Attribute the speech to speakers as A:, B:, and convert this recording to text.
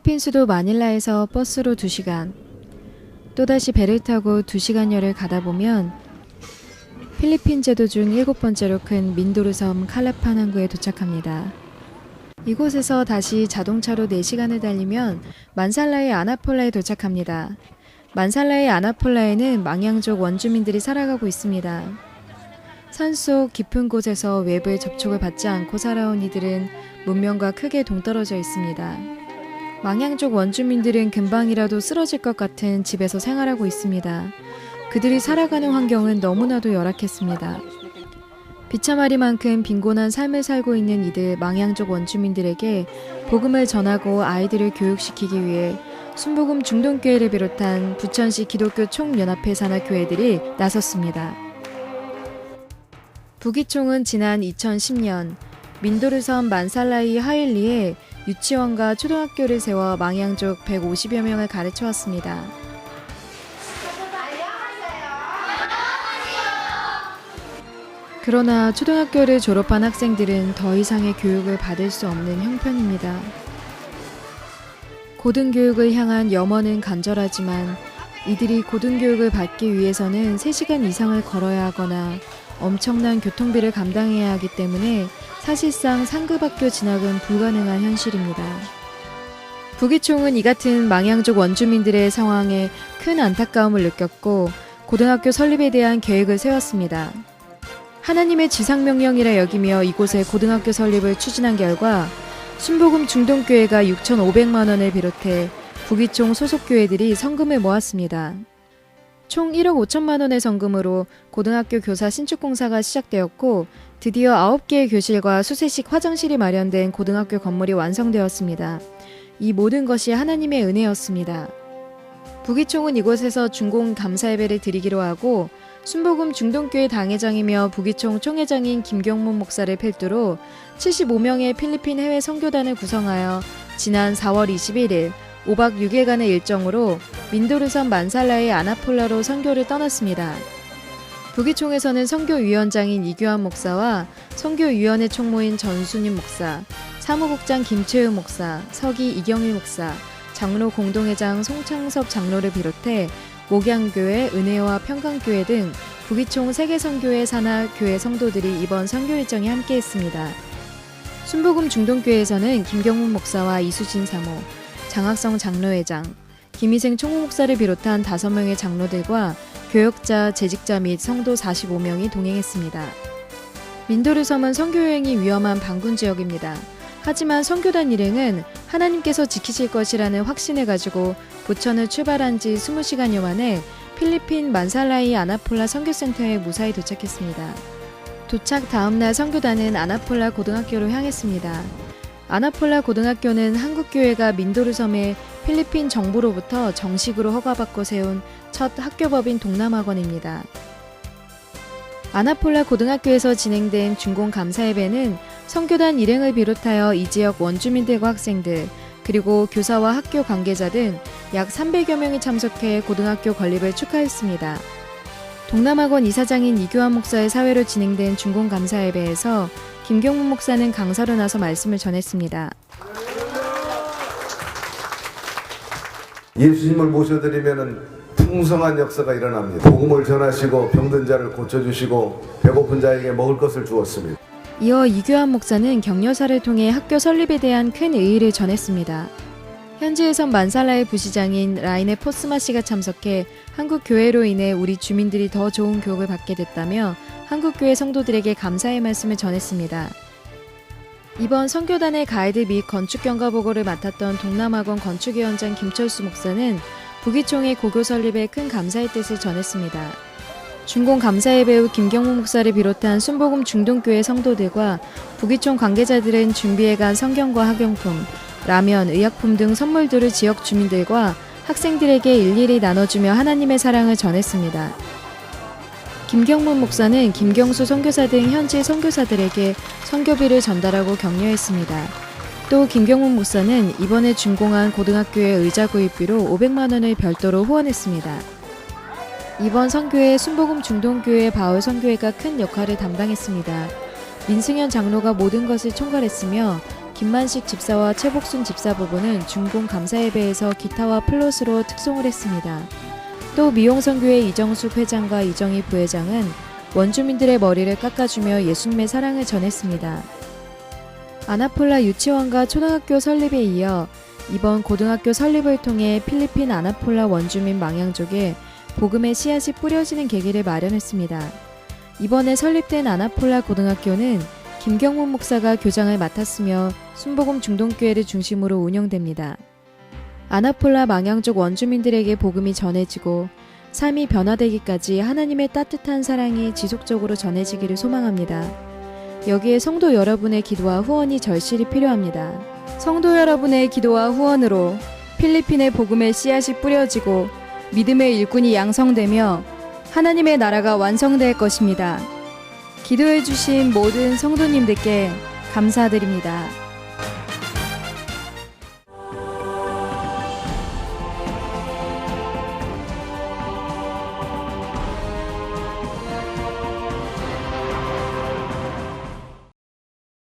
A: 필리핀 수도 마닐라에서 버스로 2시간, 또다시 배를 타고 2시간여를 가다 보면 필리핀 제도 중 7번째로 큰 민도르 섬 칼라판 항구에 도착합니다. 이곳에서 다시 자동차로 4시간을 달리면 만살라의 아나폴라에 도착합니다. 만살라의 아나폴라에는 망양족 원주민들이 살아가고 있습니다. 산속 깊은 곳에서 외부의 접촉을 받지 않고 살아온 이들은 문명과 크게 동떨어져 있습니다. 망양족 원주민들은 금방이라도 쓰러질 것 같은 집에서 생활하고 있습니다. 그들이 살아가는 환경은 너무나도 열악했습니다. 비참하리만큼 빈곤한 삶을 살고 있는 이들 망양족 원주민들에게 복음을 전하고 아이들을 교육시키기 위해 순복음 중동교회를 비롯한 부천시 기독교 총연합회 산하 교회들이 나섰습니다. 부기총은 지난 2010년 민도르섬 만살라이 하일리에 유치원과 초등학교를 세워 망양족 150여 명을 가르쳐 왔습니다. 그러나 초등학교를 졸업한 학생들은 더 이상의 교육을 받을 수 없는 형편입니다. 고등교육을 향한 염원은 간절하지만 이들이 고등교육을 받기 위해서는 3시간 이상을 걸어야 하거나 엄청난 교통비를 감당해야 하기 때문에 사실상 상급학교 진학은 불가능한 현실입니다. 부기총은 이 같은 망양족 원주민들의 상황에 큰 안타까움을 느꼈고 고등학교 설립에 대한 계획을 세웠습니다. 하나님의 지상명령이라 여기며 이곳에 고등학교 설립을 추진한 결과 순복음 중동교회가 6,500만 원을 비롯해 부기총 소속교회들이 성금을 모았습니다. 총 1억 5천만 원의 성금으로 고등학교 교사 신축공사가 시작되었고 드디어 9개의 교실과 수세식 화장실이 마련된 고등학교 건물이 완성되었습니다. 이 모든 것이 하나님의 은혜였습니다. 부기총은 이곳에서 중공 감사 예배를 드리기로 하고 순복음 중동교회 당회장이며 부기총 총회장인 김경문 목사를 필두로 75명의 필리핀 해외 선교단을 구성하여 지난 4월 21일 5박 6일간의 일정으로 민도르섬 만살라의 아나폴라로 선교를 떠났습니다. 부기총에서는 선교위원장인 이규환 목사와 선교위원회 총무인 전순임 목사, 사무국장 김채우 목사, 서기 이경일 목사, 장로 공동회장 송창섭 장로를 비롯해 목양교회, 은혜와 평강교회 등 부기총 세계선교회 산하 교회 성도들이 이번 선교 일정에 함께했습니다. 순복음 중동교회에서는 김경문 목사와 이수진 사모, 장학성 장로회장, 김희생 총무목사를 비롯한 5명의 장로들과 교역자, 재직자 및 성도 45명이 동행했습니다. 민도르섬은 선교여행이 위험한 반군지역입니다. 하지만 선교단 일행은 하나님께서 지키실 것이라는 확신을 가지고 부천을 출발한 지 20시간여 만에 필리핀 만살라이 아나폴라 선교센터에 무사히 도착했습니다. 도착 다음날 선교단은 아나폴라 고등학교로 향했습니다. 아나폴라 고등학교는 한국교회가 민도르섬에 필리핀 정부로부터 정식으로 허가받고 세운 첫 학교법인 동남학원입니다. 아나폴라 고등학교에서 진행된 준공 감사예배는 선교단 일행을 비롯하여 이 지역 원주민들과 학생들, 그리고 교사와 학교 관계자 등 약 300여 명이 참석해 고등학교 건립을 축하했습니다. 동남학원 이사장인 이규환 목사의 사회로 진행된 준공 감사예배에서 김경문 목사는 강사로 나서 말씀을 전했습니다.
B: 예수님을 모셔드리면 풍성한 역사가 일어납니다. 복음을 전하시고 병든 자를 고쳐주시고 배고픈 자에게 먹을 것을 주었습니다.
A: 이어 이규환 목사는 격려사를 통해 학교 설립에 대한 큰 의의를 전했습니다. 현지에선 만살라의 부시장인 라이네 포스마 씨가 참석해 한국 교회로 인해 우리 주민들이 더 좋은 교육을 받게 됐다며 한국 교회 성도들에게 감사의 말씀을 전했습니다. 이번 선교단의 가이드 및 건축 경과 보고를 맡았던 동남학원 건축위원장 김철수 목사는 부기총의 고교 설립에 큰 감사의 뜻을 전했습니다. 준공 감사예배 후 김경문 목사를 비롯한 순복음 중동교회 성도들과 부기총 관계자들은 준비해간 성경과 학용품, 라면, 의약품 등 선물들을 지역 주민들과 학생들에게 일일이 나눠주며 하나님의 사랑을 전했습니다. 김경문 목사는 김경수 선교사 등 현지 선교사들에게 선교비를 전달하고 격려했습니다. 또 김경문 목사는 이번에 준공한 고등학교의 의자 구입비로 500만 원을 별도로 후원했습니다. 이번 선교회 순복음 중동교회 바울 선교회가 큰 역할을 담당했습니다. 민승현 장로가 모든 것을 총괄했으며 김만식 집사와 최복순 집사 부부는 중공 감사예배에서 기타와 플룻으로 특송을 했습니다. 또 미용선교회 이정숙 회장과 이정희 부회장은 원주민들의 머리를 깎아주며 예수님의 사랑을 전했습니다. 아나폴라 유치원과 초등학교 설립에 이어 이번 고등학교 설립을 통해 필리핀 아나폴라 원주민 망양족에 복음의 씨앗이 뿌려지는 계기를 마련했습니다. 이번에 설립된 아나폴라 고등학교는 김경문 목사가 교장을 맡았으며 순복음 중동교회를 중심으로 운영됩니다. 아나폴라 망양족 원주민들에게 복음이 전해지고 삶이 변화되기까지 하나님의 따뜻한 사랑이 지속적으로 전해지기를 소망합니다. 여기에 성도 여러분의 기도와 후원이 절실히 필요합니다. 성도 여러분의 기도와 후원으로 필리핀의 복음의 씨앗이 뿌려지고 믿음의 일꾼이 양성되며 하나님의 나라가 완성될 것입니다. 기도해 주신 모든 성도님들께 감사드립니다.